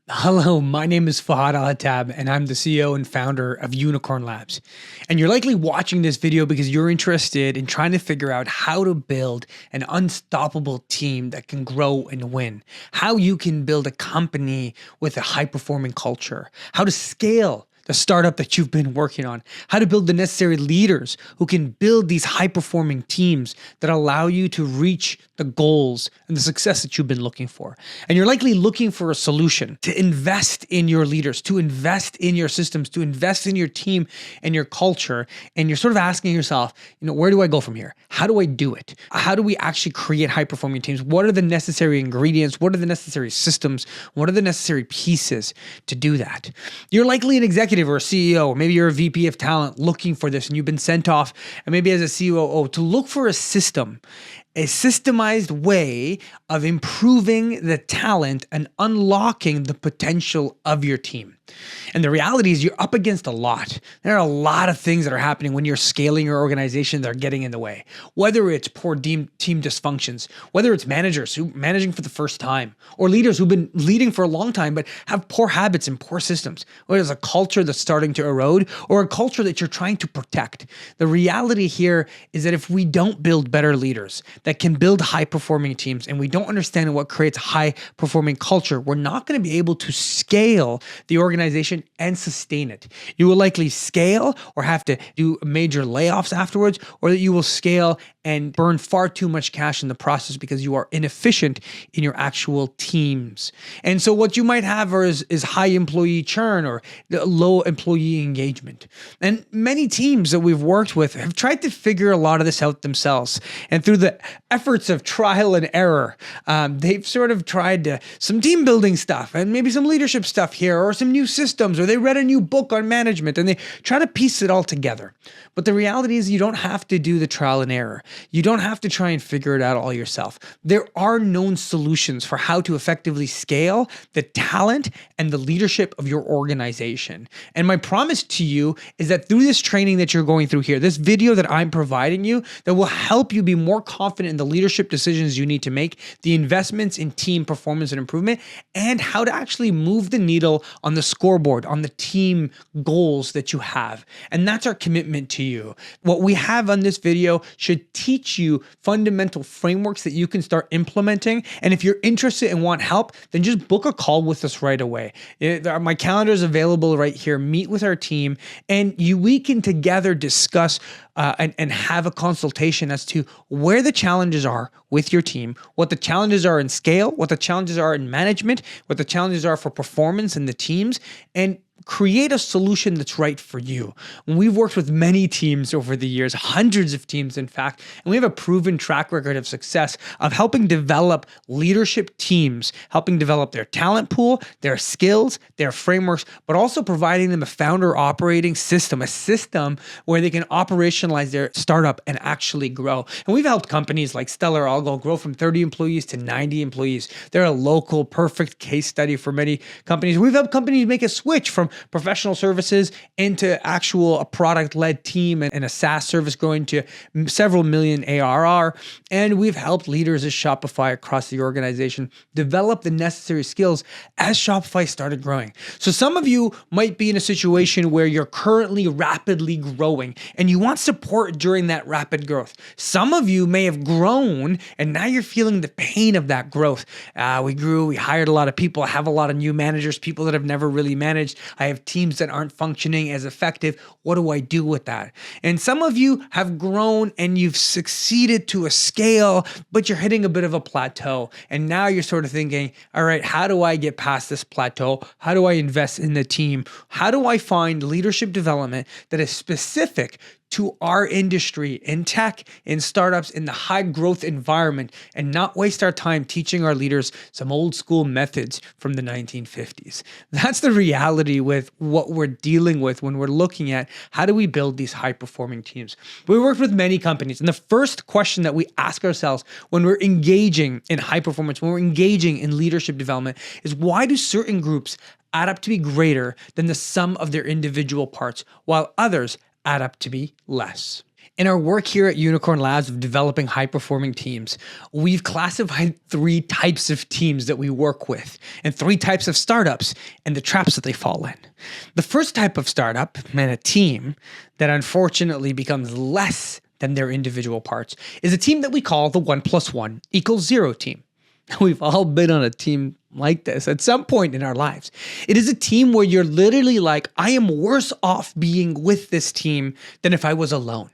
Hello, my name is Fahd Alhattab, and I'm the CEO and founder of Unicorn Labs. And you're likely watching this video because you're interested in trying to figure out how to build an unstoppable team that can grow and win, how you can build a company with a high-performing culture, how to scale the startup that you've been working on, how to build the necessary leaders who can build these high-performing teams that allow you to reach the goals and the success that you've been looking for. And you're likely looking for a solution to invest in your leaders, to invest in your systems, to invest in your team and your culture. And you're sort of asking yourself, where do I go from here? How do I do it? How do we actually create high-performing teams? What are the necessary ingredients? What are the necessary systems? What are the necessary pieces to do that? You're likely an executive or a CEO, maybe you're a VP of talent looking for this, and you've been sent off, and maybe as a COO, to look for a system, a systemized way of improving the talent and unlocking the potential of your team. And the reality is you're up against a lot. There are a lot of things that are happening when you're scaling your organization that are getting in the way. Whether it's poor team dysfunctions, whether it's managers who managing for the first time, or leaders who've been leading for a long time but have poor habits and poor systems, whether it's a culture that's starting to erode or a culture that you're trying to protect. The reality here is that if we don't build better leaders that can build high-performing teams, and we don't understand what creates high-performing culture, we're not going to be able to scale the organization and sustain it. You will likely scale or have to do major layoffs afterwards, or that you will scale and burn far too much cash in the process because you are inefficient in your actual teams. And so what you might have is high employee churn or low employee engagement. And many teams that we've worked with have tried to figure a lot of this out themselves. And through the efforts of trial and error, they've sort of tried some team building stuff and maybe some leadership stuff here or some new systems, or they read a new book on management and they try to piece it all together. But the reality is you don't have to do the trial and error. You don't have to try and figure it out all yourself. There are known solutions for how to effectively scale the talent and the leadership of your organization. And my promise to you is that through this training that you're going through here, this video that I'm providing you, that will help you be more confident in the leadership decisions you need to make, the investments in team performance and improvement, and how to actually move the needle on the scoreboard, on the team goals that you have. And that's our commitment to you. What we have on this video should teach you fundamental frameworks that you can start implementing. And if you're interested and want help, then just book a call with us right away. My calendar is available right here. Meet with our team, and we can together discuss and have a consultation as to where the challenges are with your team, what the challenges are in scale, what the challenges are in management, what the challenges are for performance in the teams, and create a solution that's right for you. We've worked with many teams over the years, hundreds of teams, in fact, and we have a proven track record of success of helping develop leadership teams, helping develop their talent pool, their skills, their frameworks, but also providing them a founder operating system, a system where they can operationalize their startup and actually grow. And we've helped companies like Stellar Algo grow from 30 employees to 90 employees. They're a local, perfect case study for many companies. We've helped companies make a switch from professional services into a product-led team and a SaaS service growing to several million ARR. And we've helped leaders at Shopify across the organization develop the necessary skills as Shopify started growing. So some of you might be in a situation where you're currently rapidly growing and you want support during that rapid growth. Some of you may have grown and now you're feeling the pain of that growth. We grew, we hired a lot of people, I have a lot of new managers, people that have never really managed. I have teams that aren't functioning as effective. What do I do with that? And some of you have grown and you've succeeded to a scale, but you're hitting a bit of a plateau. And now you're sort of thinking, all right, how do I get past this plateau? How do I invest in the team? How do I find leadership development that is specific to our industry in tech, in startups, in the high growth environment, and not waste our time teaching our leaders some old school methods from the 1950s. That's the reality with what we're dealing with when we're looking at how do we build these high performing teams. We worked with many companies, and the first question that we ask ourselves when we're engaging in high performance, when we're engaging in leadership development, is why do certain groups add up to be greater than the sum of their individual parts, while others add up to be less? In our work here at Unicorn Labs of developing high-performing teams, we've classified 3 types of teams that we work with and 3 types of startups and the traps that they fall in. The first type of startup and a team that unfortunately becomes less than their individual parts is a team that we call the 1 + 1 = 0 team. We've all been on a team like this at some point in our lives. It is a team where you're literally like, I am worse off being with this team than if I was alone.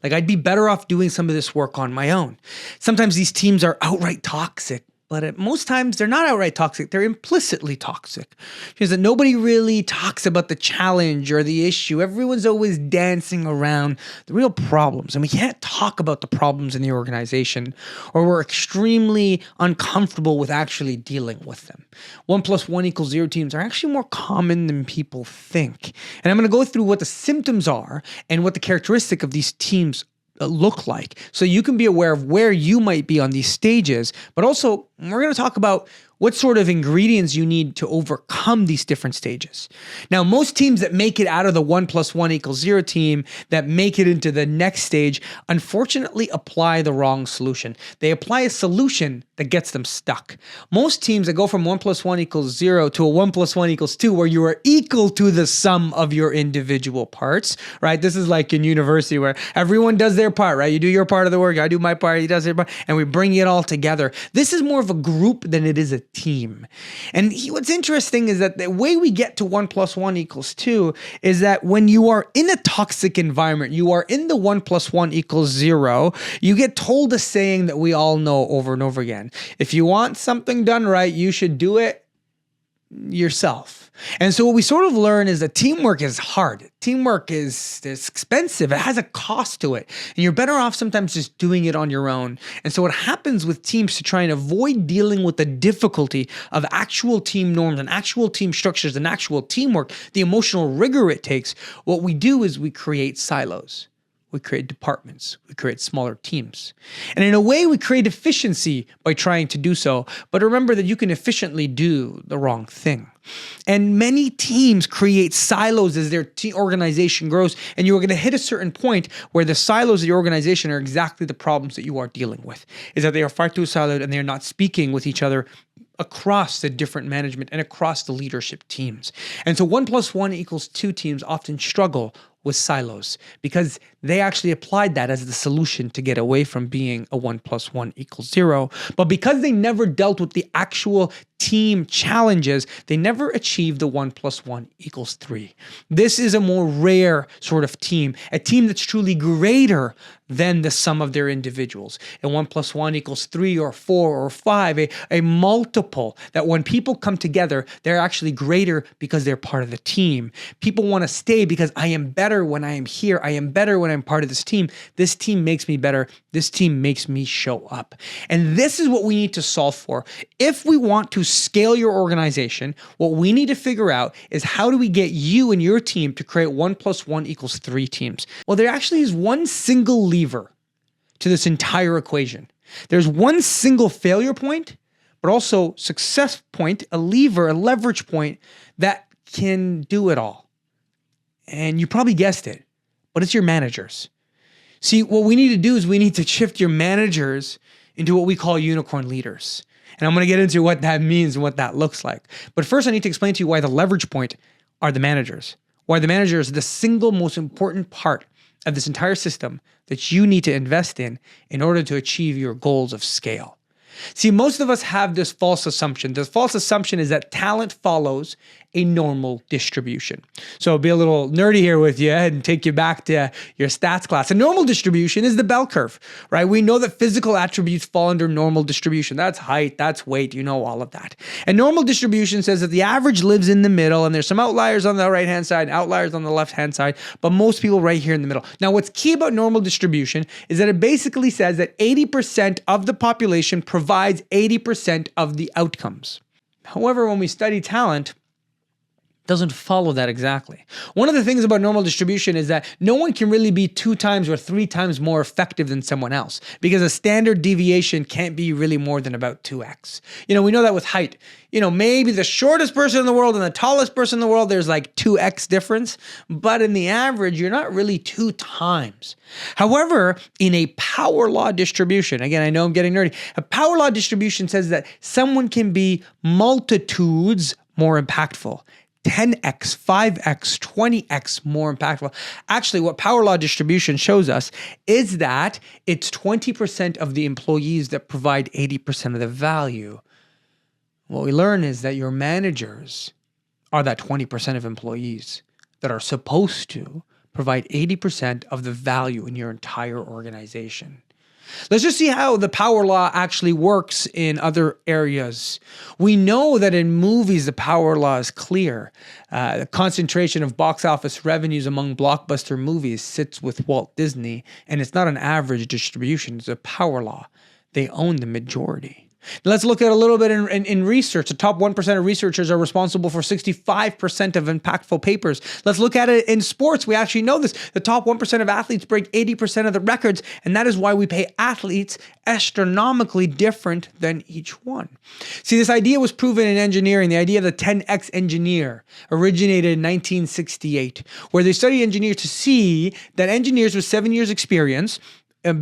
Like, I'd be better off doing some of this work on my own. Sometimes these teams are outright toxic, but at most times they're not outright toxic. They're implicitly toxic. Because that nobody really talks about the challenge or the issue. Everyone's always dancing around the real problems. And we can't talk about the problems in the organization, or we're extremely uncomfortable with actually dealing with them. 1 + 1 = 0 teams are actually more common than people think. And I'm going to go through what the symptoms are and what the characteristic of these teams look like, so you can be aware of where you might be on these stages. But also, we're going to talk about what sort of ingredients you need to overcome these different stages. Now, most teams that make it out of the 1 + 1 = 0 team, that make it into the next stage, unfortunately apply the wrong solution. They apply a solution that gets them stuck. Most teams that go from 1 + 1 = 0 to a 1 + 1 = 2, where you are equal to the sum of your individual parts, right? This is like in university where everyone does their part, right? You do your part of the work, I do my part, he does his part, and we bring it all together. This is more of a group than it is a team. And what's interesting is that the way we get to 1 + 1 = 2 is that when you are in a toxic environment, you are in the 1 + 1 = 0, you get told a saying that we all know over and over again. If you want something done right, you should do it yourself. And so what we sort of learn is that teamwork is hard. Teamwork is expensive. It has a cost to it. And you're better off sometimes just doing it on your own. And so what happens with teams to try and avoid dealing with the difficulty of actual team norms and actual team structures and actual teamwork, the emotional rigor it takes, what we do is we create silos. We create departments. We create smaller teams. And in a way, we create efficiency by trying to do so. But remember that you can efficiently do the wrong thing. And many teams create silos as their organization grows. And you're going to hit a certain point where the silos of your organization are exactly the problems that you are dealing with. Is that they are far too siloed and they're not speaking with each other across the different management and across the leadership teams. And so 1 + 1 = 2 teams often struggle with silos because they actually applied that as the solution to get away from being a 1 + 1 = 0. But because they never dealt with the actual team challenges, they never achieved the 1 + 1 = 3. This is a more rare sort of team, a team that's truly greater than the sum of their individuals. And 1 + 1 = 3 or 4 or 5, a multiple that when people come together, they're actually greater because they're part of the team. People want to stay because I am better when I am here. I am better when I'm part of this team. This team makes me better. This team makes me show up. And this is what we need to solve for. If we want to scale your organization, what we need to figure out is how do we get you and your team to create 1 + 1 = 3 teams? Well, there actually is one single lever to this entire equation. There's one single failure point, but also success point, a lever, a leverage point that can do it all. And you probably guessed it, but it's your managers. See, what we need to do is we need to shift your managers into what we call unicorn leaders. And I'm going to get into what that means and what that looks like. But first, I need to explain to you why the leverage point are the managers. Why the managers are the single most important part of this entire system that you need to invest in order to achieve your goals of scale. See, most of us have this false assumption. The false assumption is that talent follows a normal distribution. So I'll be a little nerdy here with you and take you back to your stats class. A normal distribution is the bell curve, right? We know that physical attributes fall under normal distribution. That's height, that's weight, you know all of that. And normal distribution says that the average lives in the middle and there's some outliers on the right-hand side and outliers on the left-hand side, but most people right here in the middle. Now, what's key about normal distribution is that it basically says that 80% of the population provides 80% of the outcomes. However, when we study talent, Doesn't follow that exactly. One of the things about normal distribution is that no one can really be 2 times or 3 times more effective than someone else, because a standard deviation can't be really more than about 2x. We know that with height. Maybe the shortest person in the world and the tallest person in the world, there's like 2x difference, but in the average, you're not really 2 times. However, in a power law distribution, again, I know I'm getting nerdy, a power law distribution says that someone can be multitudes more impactful. 10x, 5x, 20x more impactful. Actually, what power law distribution shows us is that it's 20% of the employees that provide 80% of the value. What we learn is that your managers are that 20% of employees that are supposed to provide 80% of the value in your entire organization. Let's just see how the power law actually works in other areas. We know that in movies, the power law is clear. The concentration of box office revenues among blockbuster movies sits with Walt Disney, and it's not an average distribution, it's a power law. They own the majority. Now let's look at a little bit in research. The top 1% of researchers are responsible for 65% of impactful papers. Let's look at it in sports. We actually know this. The top 1% of athletes break 80% of the records, and that is why we pay athletes astronomically different than each one. See, this idea was proven in engineering. The idea of the 10x engineer originated in 1968, where they studied engineers to see that engineers with 7 years experience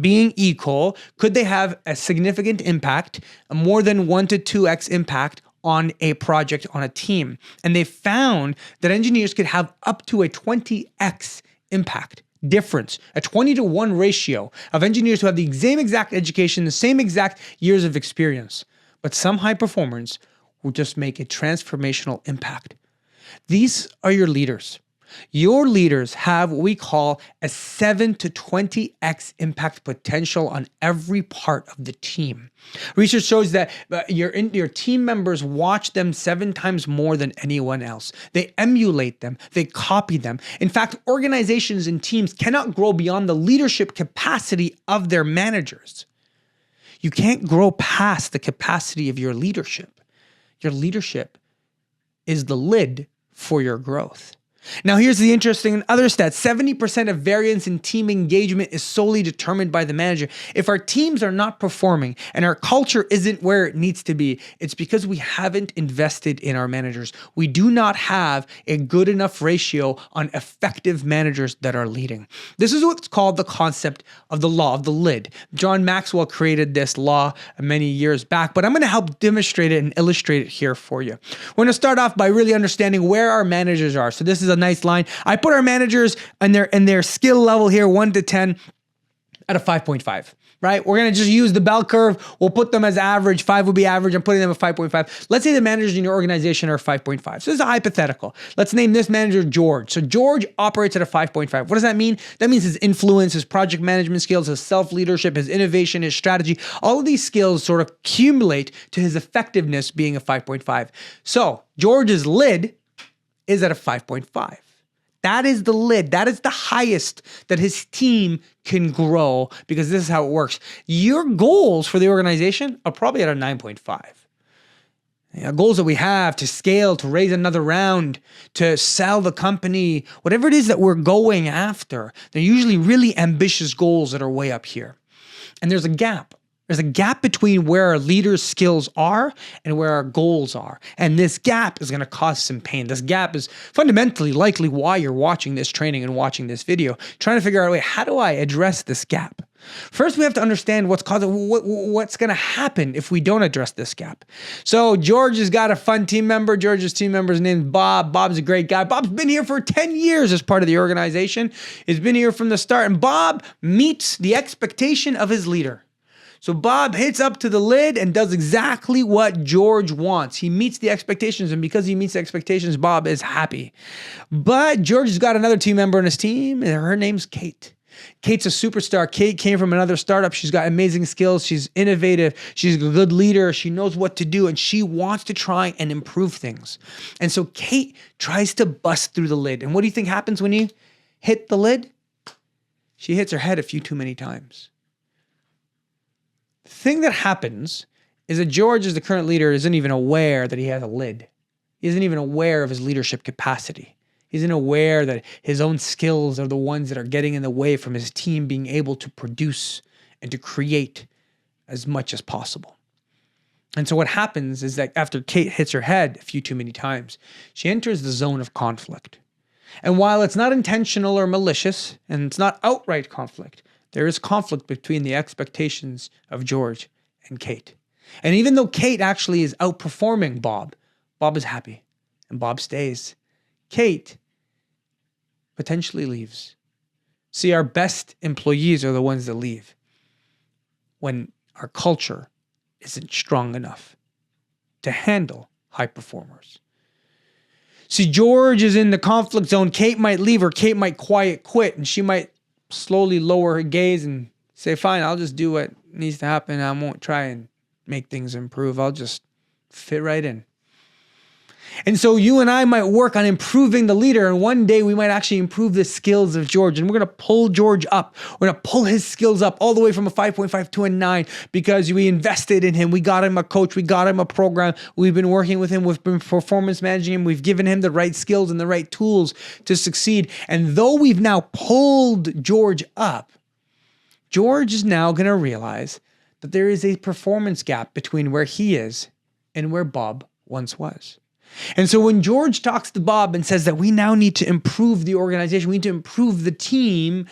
being equal, could they have a significant impact, a more than 1 to 2x impact on a project, on a team. And they found that engineers could have up to a 20x impact difference, a 20-to-1 ratio of engineers who have the same exact education, the same exact years of experience. But some high performers will just make a transformational impact. These are your leaders. Your leaders have what we call a 7 to 20x impact potential on every part of the team. Research shows that your team members watch them 7 times more than anyone else. They emulate them. They copy them. In fact, organizations and teams cannot grow beyond the leadership capacity of their managers. You can't grow past the capacity of your leadership. Your leadership is the lid for your growth. Now, here's the interesting other stat. 70% of variance in team engagement is solely determined by the manager. If our teams are not performing and our culture isn't where it needs to be, it's because we haven't invested in our managers. We do not have a good enough ratio on effective managers that are leading. This is what's called the concept of the law of the lid. John Maxwell created this law many years back, but I'm going to help demonstrate it and illustrate it here for you. We're going to start off by really understanding where our managers are. So this is a nice line. I put our managers and their skill level here, 1 to 10, at a 5.5, right? We're going to just use the bell curve. We'll put them as average. 5 would be average. I'm putting them at 5.5. Let's say the managers in your organization are 5.5. So this is a hypothetical. Let's name this manager George. So George operates at a 5.5. What does that mean? That means his influence, his project management skills, his self-leadership, his innovation, his strategy, all of these skills sort of accumulate to his effectiveness being a 5.5. So George's lid is at a 5.5. That is the lid. That is the highest that his team can grow, because this is how it works. Your goals for the organization are probably at a 9.5. Goals that we have to scale, to raise another round, to sell the company, whatever it is that we're going after, they're usually really ambitious goals that are way up here. And there's a gap. There's a gap between where our leaders' skills are and where our goals are. And this gap is going to cause some pain. This gap is fundamentally likely why you're watching this training and watching this video, trying to figure out, wait, how do I address this gap? First, we have to understand what's going to happen if we don't address this gap. So George has got a fun team member. George's team member is named Bob. Bob's a great guy. Bob's been here for 10 years as part of the organization. He's been here from the start. And Bob meets the expectation of his leader. So Bob hits up to the lid and does exactly what George wants. He meets the expectations, and because he meets the expectations, Bob is happy. But George has got another team member in his team, and her name's Kate. Kate's a superstar. Kate came from another startup. She's got amazing skills. She's innovative. She's a good leader. She knows what to do, and she wants to try and improve things. And so Kate tries to bust through the lid. And what do you think happens when you hit the lid? She hits her head a few too many times. The thing that happens is that George, as the current leader, isn't even aware that he has a lid. He isn't even aware of his leadership capacity. He isn't aware that his own skills are the ones that are getting in the way from his team being able to produce and to create as much as possible. And so what happens is that after Kate hits her head a few too many times, she enters the zone of conflict. And while it's not intentional or malicious, and it's not outright conflict, there is conflict between the expectations of George and Kate. And even though Kate actually is outperforming Bob, Bob is happy and Bob stays. Kate potentially leaves. See, our best employees are the ones that leave when our culture isn't strong enough to handle high performers. See, George is in the conflict zone. Kate might leave, or Kate might quiet quit, and she might slowly lower her gaze and say, fine, I'll just do what needs to happen. I won't try and make things improve. I'll just fit right in. And so you and I might work on improving the leader, and one day we might actually improve the skills of George, and we're going to pull George up. We're going to pull his skills up all the way from a 5.5 to a 9 because we invested in him. We got him a coach. We got him a program. We've been working with him. We've been performance managing him. We've given him the right skills and the right tools to succeed. And though we've now pulled George up, George is now going to realize that there is a performance gap between where he is and where Bob once was. And so when George talks to Bob and says that we now need to improve the organization, we need to improve the team,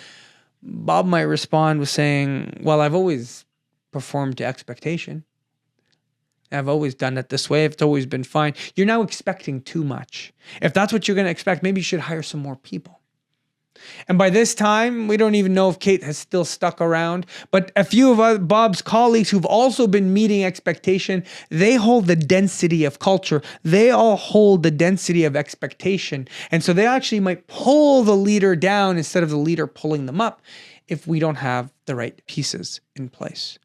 Bob might respond with saying, well, I've always performed to expectation. I've always done it this way. It's always been fine. You're now expecting too much. If that's what you're going to expect, maybe you should hire some more people. And by this time, we don't even know if Kate has still stuck around, but a few of Bob's colleagues who've also been meeting expectation, they hold the density of culture. They all hold the density of expectation. And so they actually might pull the leader down instead of the leader pulling them up if we don't have the right pieces in place.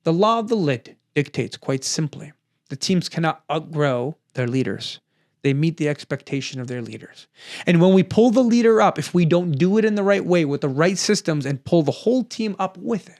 The law of the lid dictates quite simply, the teams cannot outgrow their leaders. They meet the expectation of their leaders. And when we pull the leader up, if we don't do it in the right way with the right systems and pull the whole team up with it,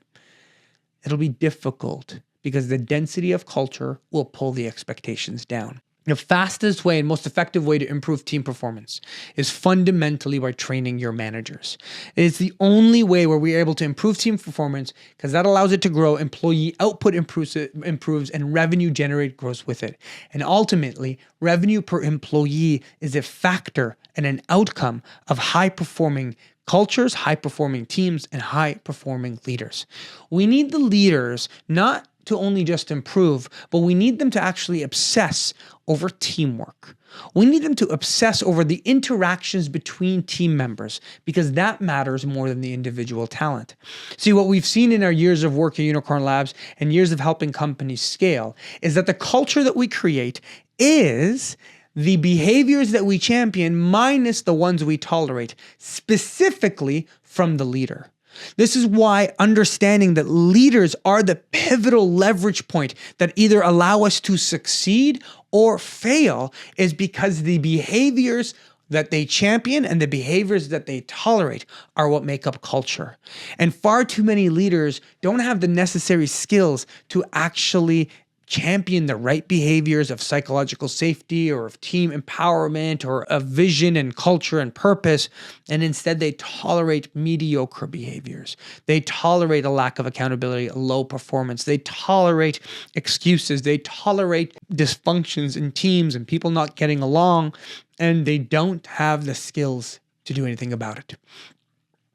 it'll be difficult because the density of culture will pull the expectations down. The fastest way and most effective way to improve team performance is fundamentally by training your managers. It's the only way where we're able to improve team performance because that allows it to grow, employee output improves, and revenue generate grows with it. And ultimately, revenue per employee is a factor and an outcome of high-performing cultures, high-performing teams, and high-performing leaders. We need the leaders not to only just improve, but we need them to actually obsess over teamwork. We need them to obsess over the interactions between team members because that matters more than the individual talent. See, what we've seen in our years of work at Unicorn Labs and years of helping companies scale is that the culture that we create is the behaviors that we champion minus the ones we tolerate, specifically from the leader. This is why understanding that leaders are the pivotal leverage point that either allow us to succeed or fail is because the behaviors that they champion and the behaviors that they tolerate are what make up culture. And far too many leaders don't have the necessary skills to actually champion the right behaviors of psychological safety or of team empowerment or of vision and culture and purpose. And instead they tolerate mediocre behaviors. They tolerate a lack of accountability, a low performance. They tolerate excuses. They tolerate dysfunctions in teams and people not getting along, and they don't have the skills to do anything about it.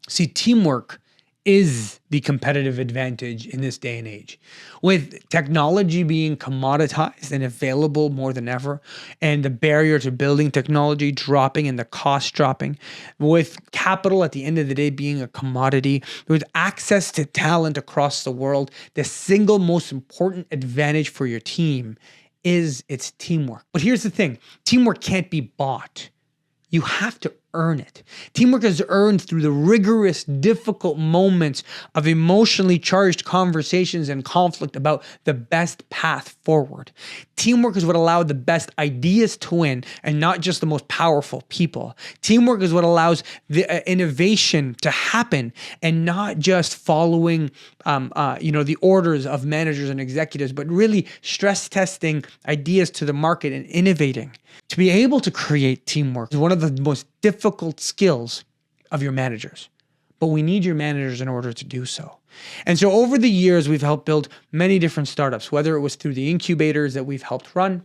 See, teamwork is the competitive advantage in this day and age. With technology being commoditized and available more than ever, and the barrier to building technology dropping and the cost dropping, with capital at the end of the day being a commodity, with access to talent across the world, the single most important advantage for your team is its teamwork. But here's the thing, teamwork can't be bought. You have to earn it. Teamwork is earned through the rigorous, difficult moments of emotionally charged conversations and conflict about the best path forward. teamwork is what allows the best ideas to win and not just the most powerful people. Teamwork is what allows the innovation to happen and not just following the orders of managers and executives, but really stress testing ideas to the market and innovating. To be able to create teamwork is one of the most difficult skills of your managers, but we need your managers in order to do so. And so over the years, we've helped build many different startups, whether it was through the incubators that we've helped run,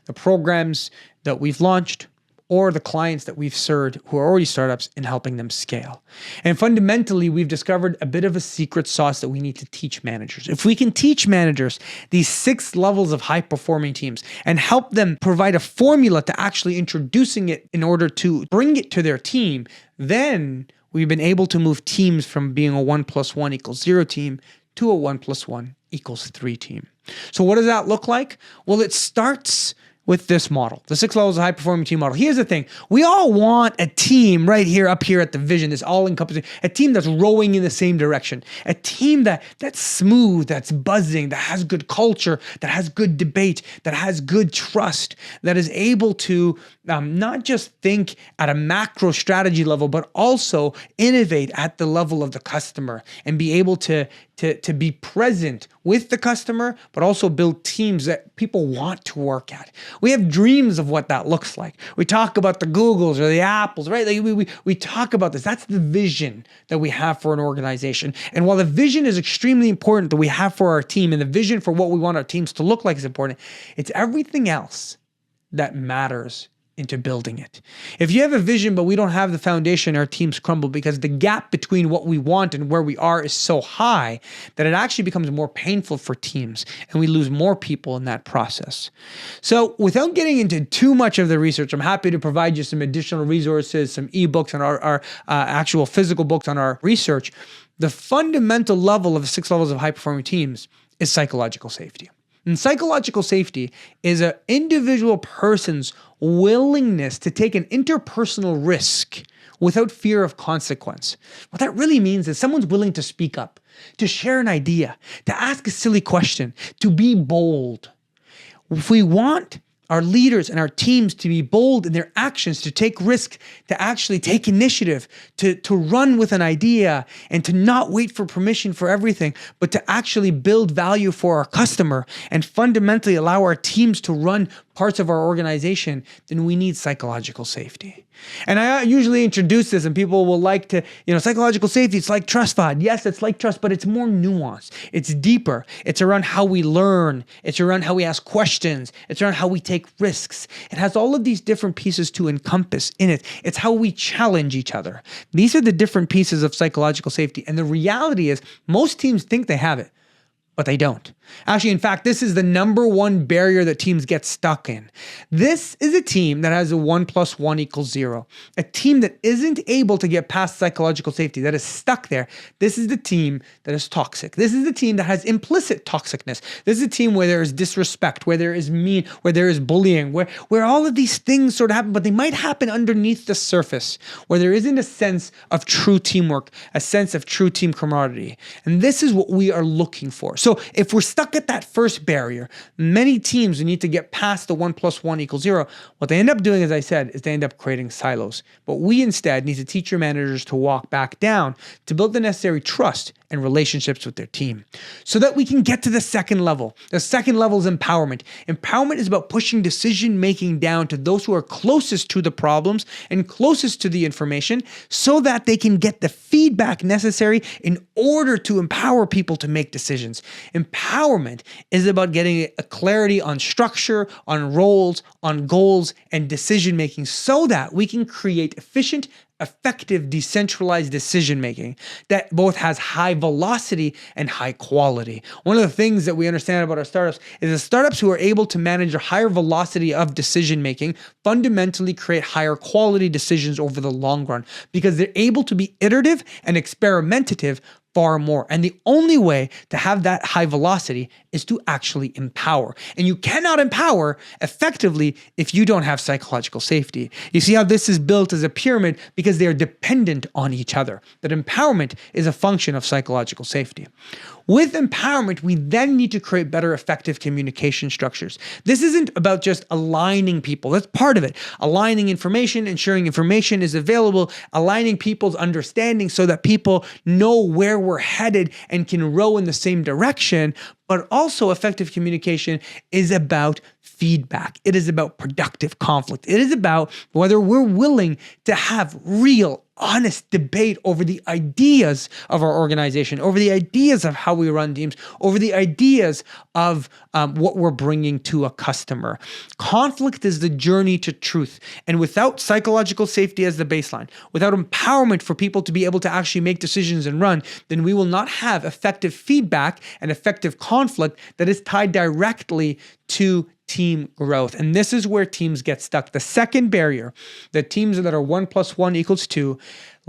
the programs that we've launched, or the clients that we've served who are already startups in helping them scale. And fundamentally, we've discovered a bit of a secret sauce that we need to teach managers. If we can teach managers these 6 levels of high-performing teams and help them provide a formula to actually introducing it in order to bring it to their team, then we've been able to move teams from being a 1 + 1 = 0 team to a 1 + 1 = 3 team. So what does that look like? Well, it starts with this model, the 6 levels of high-performing team model. Here's the thing. We all want a team right here, up here at the vision, this all-encompassing, a team that's rowing in the same direction, a team that's smooth, that's buzzing, that has good culture, that has good debate, that has good trust, that is able to not just think at a macro strategy level, but also innovate at the level of the customer and be able to be present with the customer, but also build teams that people want to work at. We have dreams of what that looks like. We talk about the Googles or the Apples, right? Like we talk about this. That's the vision that we have for an organization. And while the vision is extremely important that we have for our team, and the vision for what we want our teams to look like is important, it's everything else that matters into building it. If you have a vision, but we don't have the foundation, our teams crumble because the gap between what we want and where we are is so high that it actually becomes more painful for teams and we lose more people in that process. So without getting into too much of the research, I'm happy to provide you some additional resources, some ebooks and our actual physical books on our research. The fundamental level of 6 levels of high-performing teams is psychological safety. And psychological safety is an individual person's willingness to take an interpersonal risk without fear of consequence. What that really means is someone's willing to speak up, to share an idea, to ask a silly question, to be bold. If we want our leaders and our teams to be bold in their actions, to take risks, to actually take initiative, to run with an idea and to not wait for permission for everything, but to actually build value for our customer and fundamentally allow our teams to run parts of our organization, then we need psychological safety. And I usually introduce this and people will like to, psychological safety, it's like trust, Fahd. Yes, it's like trust, but it's more nuanced. It's deeper. It's around how we learn. It's around how we ask questions. It's around how we take risks. It has all of these different pieces to encompass in it. It's how we challenge each other. These are the different pieces of psychological safety. And the reality is most teams think they have it, but they don't. Actually, in fact, this is the number one barrier that teams get stuck in. This is a team that has a 1 + 1 = 0. A team that isn't able to get past psychological safety, that is stuck there. This is the team that is toxic. This is the team that has implicit toxicness. This is a team where there is disrespect, where there is mean, where there is bullying, where all of these things sort of happen, but they might happen underneath the surface, where there isn't a sense of true teamwork, a sense of true team camaraderie. And this is what we are looking for. So if we're stuck at that first barrier, many teams need to get past the 1 + 1 = 0. What they end up doing, as I said, is they end up creating silos. But we instead need to teach your managers to walk back down to build the necessary trust and relationships with their team so that we can get to the second level. The second level is empowerment. Empowerment is about pushing decision-making down to those who are closest to the problems and closest to the information so that they can get the feedback necessary in order to empower people to make decisions. Empowerment is about getting a clarity on structure, on roles, on goals, and decision-making so that we can create efficient, effective, decentralized decision-making that both has high velocity and high quality. One of the things that we understand about our startups is the startups who are able to manage a higher velocity of decision-making fundamentally create higher quality decisions over the long run because they're able to be iterative and experimentative far more. And the only way to have that high velocity is to actually empower. And you cannot empower effectively if you don't have psychological safety. You see how this is built as a pyramid because they are dependent on each other. That empowerment is a function of psychological safety. With empowerment, we then need to create better effective communication structures. This isn't about just aligning people. That's part of it. Aligning information, ensuring information is available, aligning people's understanding so that people know where we're headed and can row in the same direction. But also effective communication is about feedback. It is about productive conflict. It is about whether we're willing to have real, honest debate over the ideas of our organization, over the ideas of how we run teams, over the ideas of what we're bringing to a customer. Conflict is the journey to truth. And without psychological safety as the baseline, without empowerment for people to be able to actually make decisions and run, then we will not have effective feedback and effective conflict that is tied directly to team growth. And this is where teams get stuck. The second barrier, the teams that are 1 + 1 = 2,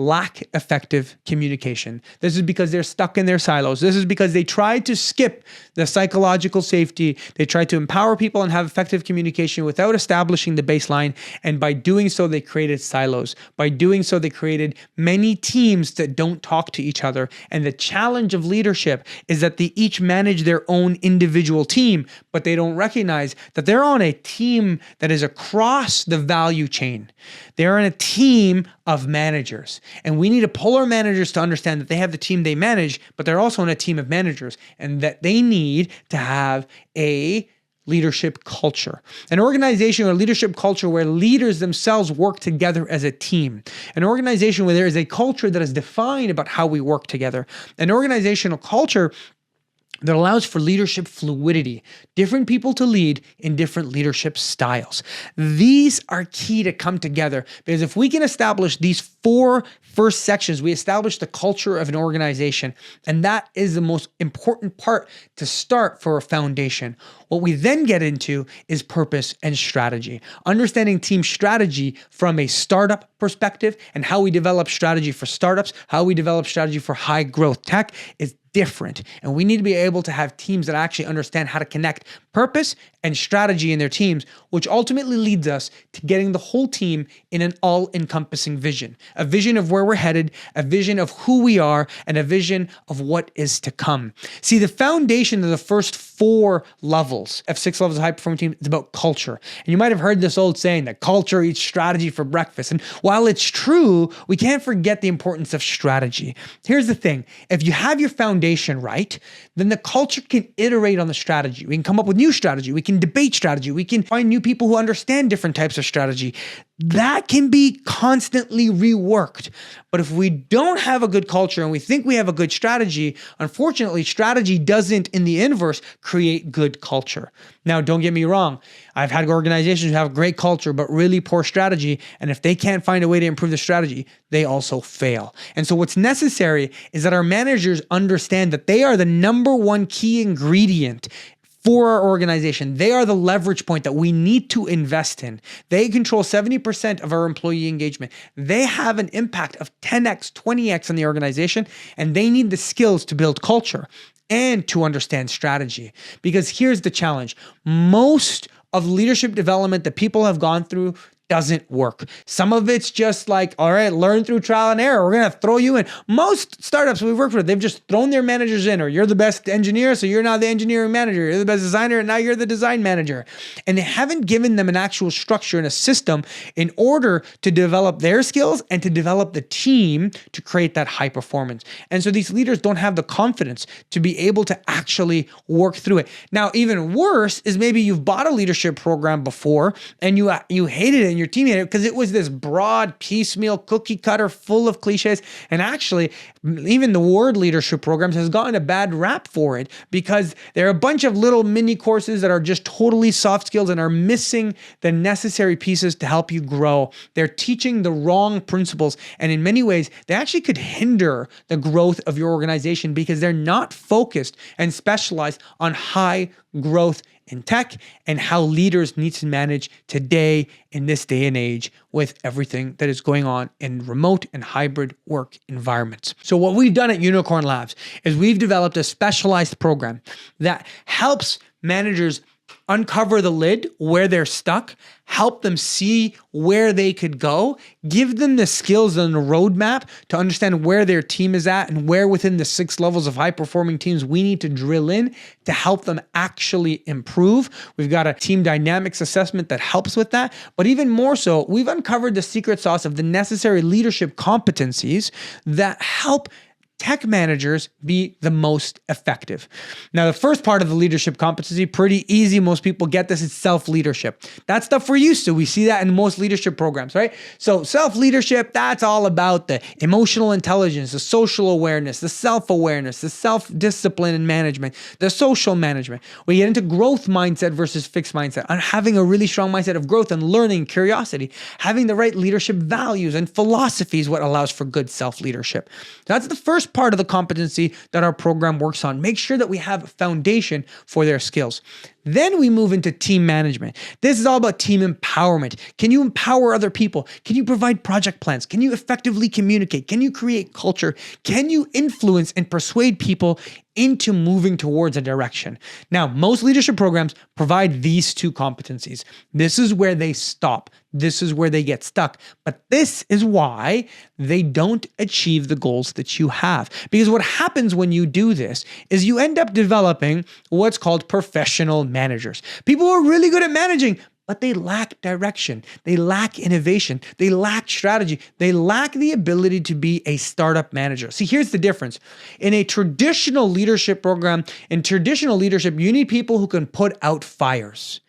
lack effective communication. This is because they're stuck in their silos. This is because they tried to skip the psychological safety. They tried to empower people and have effective communication without establishing the baseline. And by doing so, they created silos. By doing so, they created many teams that don't talk to each other. And the challenge of leadership is that they each manage their own individual team, but they don't recognize that they're on a team that is across the value chain. They're in a team of managers. And we need to pull our managers to understand that they have the team they manage, but they're also in a team of managers, and that they need to have a leadership culture. An organization or leadership culture where leaders themselves work together as a team. An organization where there is a culture that is defined about how we work together. An organizational culture that allows for leadership fluidity, different people to lead in different leadership styles. These are key to come together, because if we can establish these 4 first sections, we establish the culture of an organization, and that is the most important part to start for a foundation. What we then get into is purpose and strategy. Understanding team strategy from a startup perspective and how we develop strategy for startups, how we develop strategy for high growth tech is different. And we need to be able to have teams that actually understand how to connect purpose and strategy in their teams, which ultimately leads us to getting the whole team in an all-encompassing vision. A vision of where we're headed, a vision of who we are, and a vision of what is to come. See, the foundation of the first 4 levels of 6 levels of high-performing team is about culture. And you might have heard this old saying that culture eats strategy for breakfast. And while it's true, we can't forget the importance of strategy. Here's the thing. If you have your foundation right, then the culture can iterate on the strategy. We can come up with new strategy. We can debate strategy. We can find new people who understand different types of strategy. That can be constantly reworked. But if we don't have a good culture and we think we have a good strategy, unfortunately, strategy doesn't, in the inverse, create good culture. Now, don't get me wrong. I've had organizations who have great culture, but really poor strategy. And if they can't find a way to improve the strategy, they also fail. And so what's necessary is that our managers understand that they are the number one key ingredient for our organization. They are the leverage point that we need to invest in. They control 70% of our employee engagement. They have an impact of 10x, 20x on the organization, and they need the skills to build culture and to understand strategy. Because here's the challenge. Most of leadership development that people have gone through doesn't work. Some of it's just like, all right, learn through trial and error. We're going to throw you in. Most startups we've worked with, they've just thrown their managers in, or you're the best engineer, so you're now the engineering manager. You're the best designer, and now you're the design manager. And they haven't given them an actual structure and a system in order to develop their skills and to develop the team to create that high performance. And so these leaders don't have the confidence to be able to actually work through it. Now, even worse is maybe you've bought a leadership program before and you hated it, your team hated it because it was this broad, piecemeal, cookie cutter, full of cliches. And actually, even the word leadership programs has gotten a bad rap for it because there are a bunch of little mini courses that are just totally soft skills and are missing the necessary pieces to help you grow. They're teaching the wrong principles. And in many ways, they actually could hinder the growth of your organization because they're not focused and specialized on high growth in tech and how leaders need to manage today in this day and age with everything that is going on in remote and hybrid work environments. So what we've done at Unicorn Labs is we've developed a specialized program that helps managers uncover the lid where they're stuck, help them see where they could go, give them the skills and the roadmap to understand where their team is at and where within the 6 levels of high-performing teams we need to drill in to help them actually improve. We've got a team dynamics assessment that helps with that. But even more so, we've uncovered the secret sauce of the necessary leadership competencies that help tech managers be the most effective. Now, the first part of the leadership competency, pretty easy. Most people get this. It's self-leadership. That stuff we're used to. We see that in most leadership programs, right? So self-leadership, that's all about the emotional intelligence, the social awareness, the self-awareness, the self-discipline and management, the social management. We get into growth mindset versus fixed mindset, and having a really strong mindset of growth and learning, curiosity, having the right leadership values and philosophies, what allows for good self-leadership. That's the first part of the competency that our program works on. Make sure that we have a foundation for their skills. Then we move into team management. This is all about team empowerment. Can you empower other people? Can you provide project plans? Can you effectively communicate? Can you create culture? Can you influence and persuade people into moving towards a direction? Now, most leadership programs provide these 2 competencies. This is where they stop. This is where they get stuck. But this is why they don't achieve the goals that you have. Because what happens when you do this is you end up developing what's called professional managers. People who are really good at managing, but they lack direction. They lack innovation. They lack strategy. They lack the ability to be a startup manager. See, here's the difference. In a traditional leadership program, in traditional leadership, you need people who can put out fires.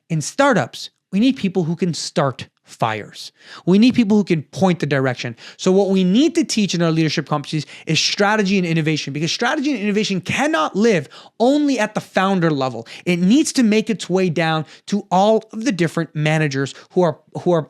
In startups, we need people who can start fires. We need people who can point the direction. So what we need to teach in our leadership competencies is strategy and innovation, because strategy and innovation cannot live only at the founder level. It needs to make its way down to all of the different managers who are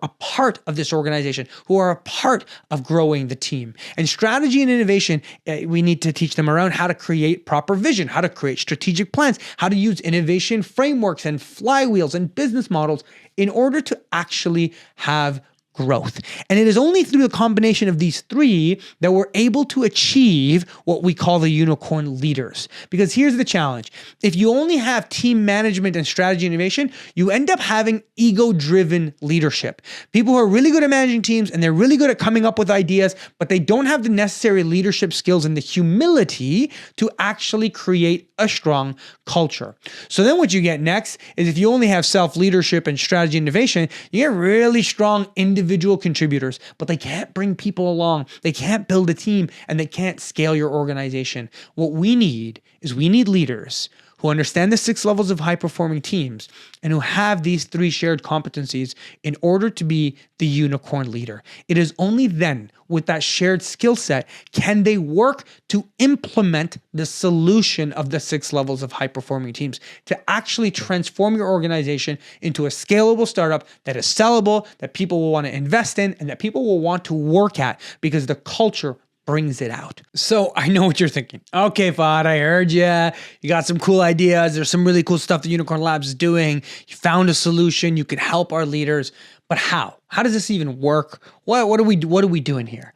a part of this organization, who are a part of growing the team. And strategy and innovation, we need to teach them around how to create proper vision, how to create strategic plans, how to use innovation frameworks and flywheels and business models in order to actually have growth. And it is only through the combination of these 3 that we're able to achieve what we call the unicorn leaders. Because here's the challenge. If you only have team management and strategy and innovation, you end up having ego-driven leadership. People who are really good at managing teams and they're really good at coming up with ideas, but they don't have the necessary leadership skills and the humility to actually create a strong culture. So then what you get next is, if you only have self-leadership and strategy and innovation, you get really strong individual contributors, but they can't bring people along. They can't build a team, and they can't scale your organization. What we need is leaders who understand the 6 levels of high-performing teams and who have these 3 shared competencies in order to be the unicorn leader. It is only then, with that shared skill set, can they work to implement the solution of the 6 levels of high-performing teams to actually transform your organization into a scalable startup that is sellable, that people will want to invest in, and that people will want to work at, because the culture brings it out. So I know what you're thinking. Okay, Fahd, I heard you. You got some cool ideas. There's some really cool stuff that Unicorn Labs is doing. You found a solution. You could help our leaders. But how? How does this even work? What are we doing here?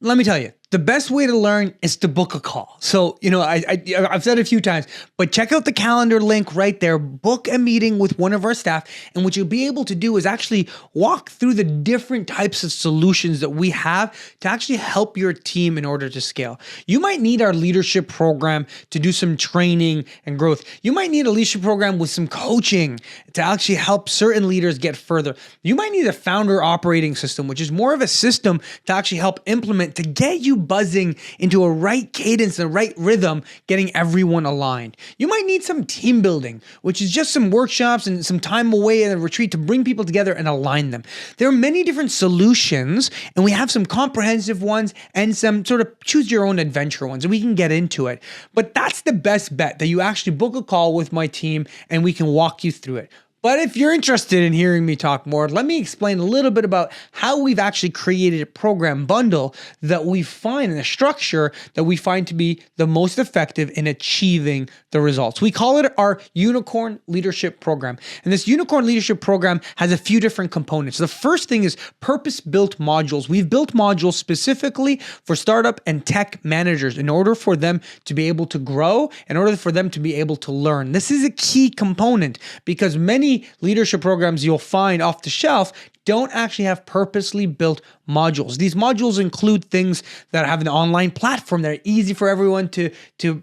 Let me tell you. The best way to learn is to book a call. So, I've said it a few times, but check out the calendar link right there. Book a meeting with one of our staff. And what you'll be able to do is actually walk through the different types of solutions that we have to actually help your team in order to scale. You might need our leadership program to do some training and growth. You might need a leadership program with some coaching to actually help certain leaders get further. You might need a founder operating system, which is more of a system to actually help implement to get you buzzing into a right cadence, a right rhythm, getting everyone aligned. You might need some team building, which is just some workshops and some time away in a retreat to bring people together and align them. There are many different solutions, and we have some comprehensive ones and some sort of choose your own adventure ones, and we can get into it. But that's the best bet, that you actually book a call with my team and we can walk you through it. But if you're interested in hearing me talk more, let me explain a little bit about how we've actually created a program bundle that we find in a structure that we find to be the most effective in achieving the results. We call it our Unicorn Leadership Program. And this Unicorn Leadership Program has a few different components. The first thing is purpose-built modules. We've built modules specifically for startup and tech managers in order for them to be able to grow, in order for them to be able to learn. This is a key component because many leadership programs you'll find off the shelf don't actually have purposely built modules. These modules include things that have an online platform that are easy for everyone to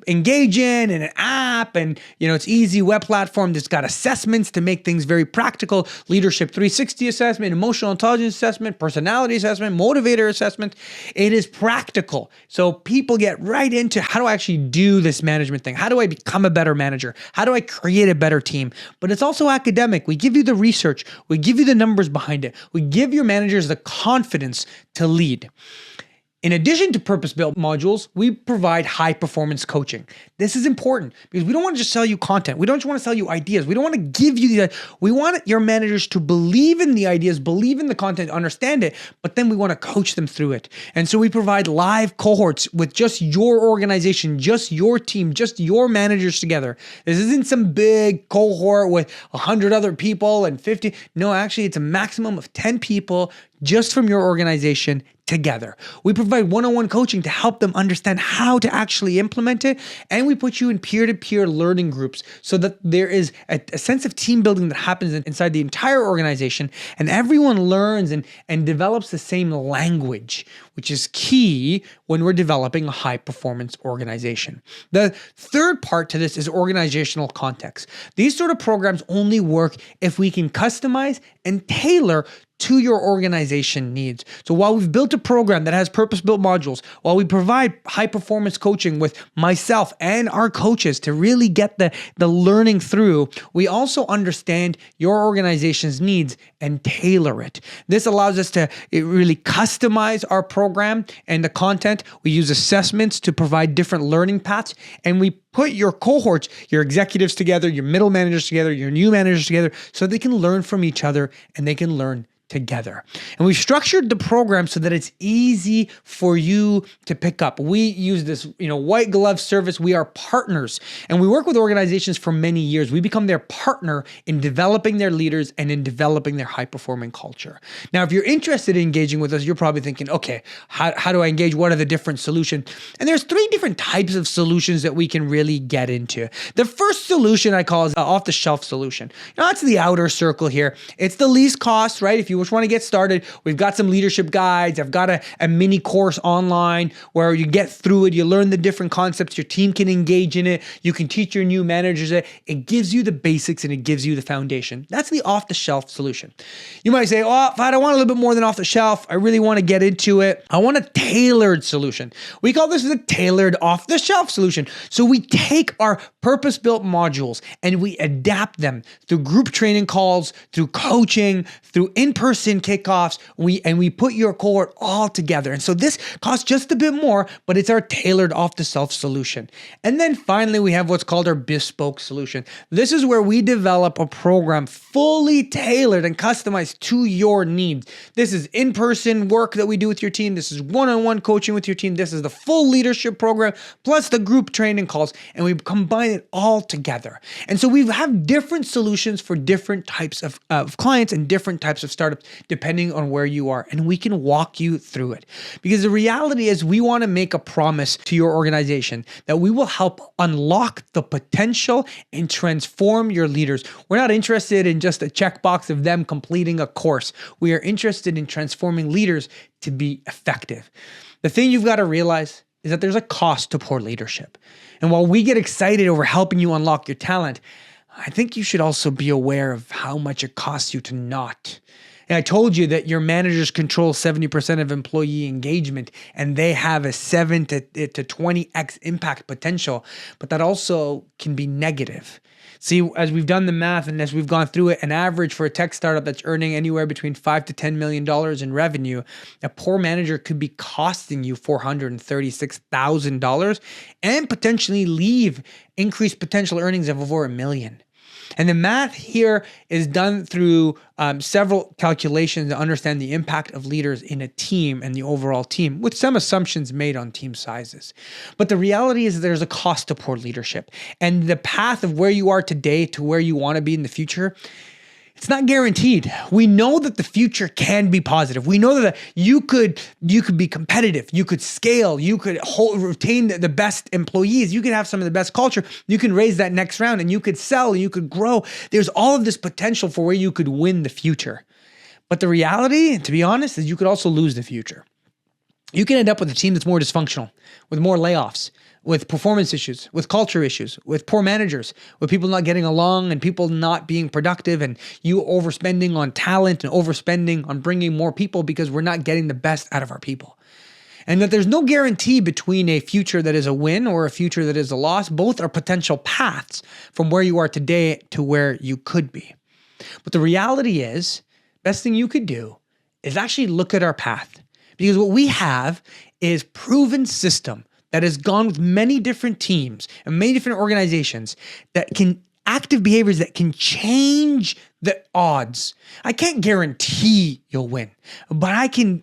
engage in, and an app, and it's easy web platform that's got assessments to make things very practical, leadership 360 assessment, emotional intelligence assessment, personality assessment, motivator assessment. It is practical. So people get right into how do I actually do this management thing? How do I become a better manager? How do I create a better team? But it's also academic. We give you the research. We give you the numbers behind it. We give your managers the confidence to lead. In addition to purpose-built modules, we provide high-performance coaching. This is important because we don't want to just sell you content. We don't just want to sell you ideas. We don't want to give you we want your managers to believe in the ideas, believe in the content, understand it, but then we want to coach them through it. And so we provide live cohorts with just your organization, just your team, just your managers together. This isn't some big cohort with 100 other people and 50. No, actually, it's a maximum of 10 people just from your organization together. We provide one-on-one coaching to help them understand how to actually implement it. And we put you in peer-to-peer learning groups so that there is a sense of team building that happens inside the entire organization, and everyone learns and develops the same language, which is key when we're developing a high-performance organization. The third part to this is organizational context. These sort of programs only work if we can customize and tailor to your organization needs. So while we've built a program that has purpose-built modules, while we provide high-performance coaching with myself and our coaches to really get the learning through, we also understand your organization's needs and tailor it. This allows us to really customize our program and the content. We use assessments to provide different learning paths, and we put your cohorts, your executives together, your middle managers together, your new managers together, so they can learn from each other and they can learn together. And we've structured the program so that it's easy for you to pick up. We use this, white glove service. We are partners, and we work with organizations for many years. We become their partner in developing their leaders and in developing their high-performing culture. Now, if you're interested in engaging with us, you're probably thinking, okay, how do I engage? What are the different solutions? And there's 3 different types of solutions that we can really get into. The first solution I call is an off-the-shelf solution. That's the outer circle here. It's the least cost, right? If you just want to get started, we've got some leadership guides. I've got a mini course online where you get through it. You learn the different concepts. Your team can engage in it. You can teach your new managers it. It gives you the basics and it gives you the foundation. That's the off-the-shelf solution. You might say, oh, Fahd, I want a little bit more than off the shelf. I really want to get into it. I want a tailored solution. We call this the tailored off-the-shelf solution. So we take our purpose-built modules and we adapt them through group training calls, through coaching, through in-person kickoffs, we put your cohort all together. And so this costs just a bit more, but it's our tailored off-the-shelf solution. And then finally, we have what's called our bespoke solution. This is where we develop a program fully tailored and customized to your needs. This is in-person work that we do with your team. This is one-on-one coaching with your team. This is the full leadership program, plus the group training calls, and we combine it all together. And so we have different solutions for different types of clients and different types of startups, depending on where you are, and we can walk you through it. Because the reality is we want to make a promise to your organization that we will help unlock the potential and transform your leaders. We're not interested in just a checkbox of them completing a course. We are interested in transforming leaders to be effective. The thing you've got to realize is that there's a cost to poor leadership. And while we get excited over helping you unlock your talent, I think you should also be aware of how much it costs you to not. And I told you that your managers control 70% of employee engagement, and they have a 7 to 20x impact potential, but that also can be negative. See, as we've done the math and as we've gone through it, an average for a tech startup that's earning anywhere between $5 to $10 million in revenue, a poor manager could be costing you $436,000 and potentially leave increased potential earnings of over $1 million. And the math here is done through several calculations to understand the impact of leaders in a team and the overall team, with some assumptions made on team sizes. But the reality is there's a cost to poor leadership. And the path of where you are today to where you want to be in the future, it's not guaranteed. We know that the future can be positive. We know that you could be competitive, you could scale, you could retain the best employees, you could have some of the best culture, you can raise that next round, and you could sell, you could grow. There's all of this potential for where you could win the future. But the reality, to be honest, is you could also lose the future. You can end up with a team that's more dysfunctional, with more layoffs, with performance issues, with culture issues, with poor managers, with people not getting along and people not being productive, and you overspending on talent and overspending on bringing more people because we're not getting the best out of our people. And that there's no guarantee between a future that is a win or a future that is a loss. Both are potential paths from where you are today to where you could be. But the reality is, best thing you could do is actually look at our path. Because what we have is proven system that has gone with many different teams and many different organizations that can active behaviors that can change the odds. I can't guarantee you'll win, but I can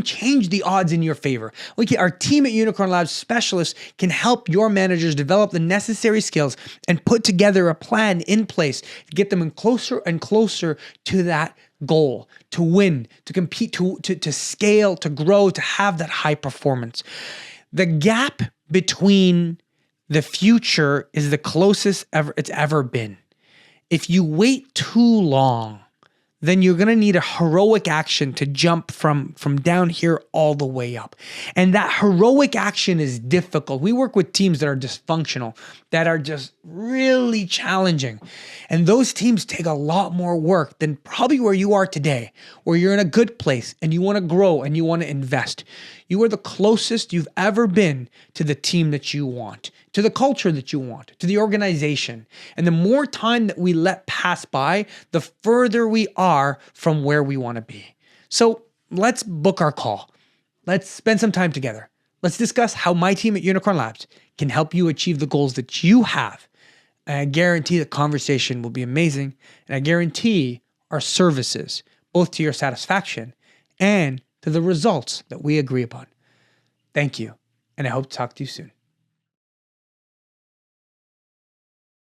change the odds in your favor. Our team at Unicorn Labs specialists can help your managers develop the necessary skills and put together a plan in place to get them closer and closer to that goal, to win, to compete, to scale, to grow, to have that high performance. The gap between the future is the closest it's ever been. If you wait too long, then you're going to need a heroic action to jump from down here all the way up. And that heroic action is difficult. We work with teams that are dysfunctional, that are just really challenging. And those teams take a lot more work than probably where you are today, where you're in a good place and you want to grow and you want to invest. You are the closest you've ever been to the team that you want, to the culture that you want, to the organization. And the more time that we let pass by, the further we are from where we want to be. So let's book our call. Let's spend some time together. Let's discuss how my team at Unicorn Labs can help you achieve the goals that you have. And I guarantee the conversation will be amazing. And I guarantee our services, both to your satisfaction and to the results that we agree upon. Thank you, and I hope to talk to you soon.